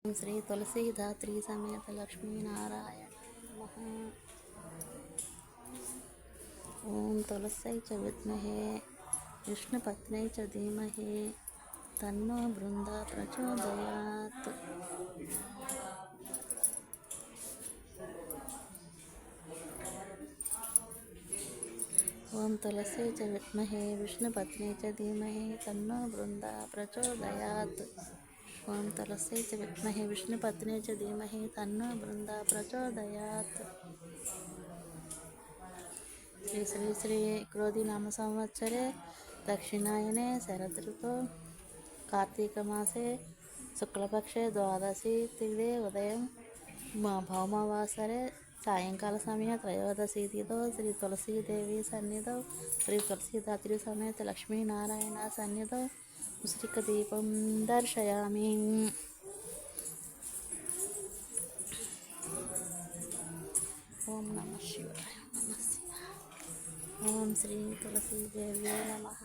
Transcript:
శ్రీ తులసీదాత్రి సమేత లక్ష్మీనారాయణ నమః. ఓం తులసై చ విద్మహే విష్ణుపత్నై చ ధీమహి తన్నో బృంద ప్రచోదయాత్. ఓం తులసై చ విద్మహే విష్ణుపత్నై చ ధీమహి తన్నో బృంద ప్రచోదయాత్. ఓం తులసై చ విద్మహే విష్ణుపత్నై చ ధీమహి తన్నో బృంద ప్రచోదయాత్. శ్రీ శ్రీ శ్రీ క్రోధి నామ సంవత్సరే దక్షిణాయనే శరదృతో కార్తీకమాసే శుక్లపక్షే ద్వాదశి తిథే ఉదయం భౌమవాసరే సాయంకాల సమయ త్రయోదశి తిథో శ్రీ తులసీదేవి సన్నిధౌ శ్రీ తులసీదాత్రి సమేత లక్ష్మీనారాయణ సన్నిధౌ ఉసిరిక దీపం దర్శయామి. ఓం నమ శివాయ. నమ శివాయ. ఓం శ్రీ తులసీదేవి నమః.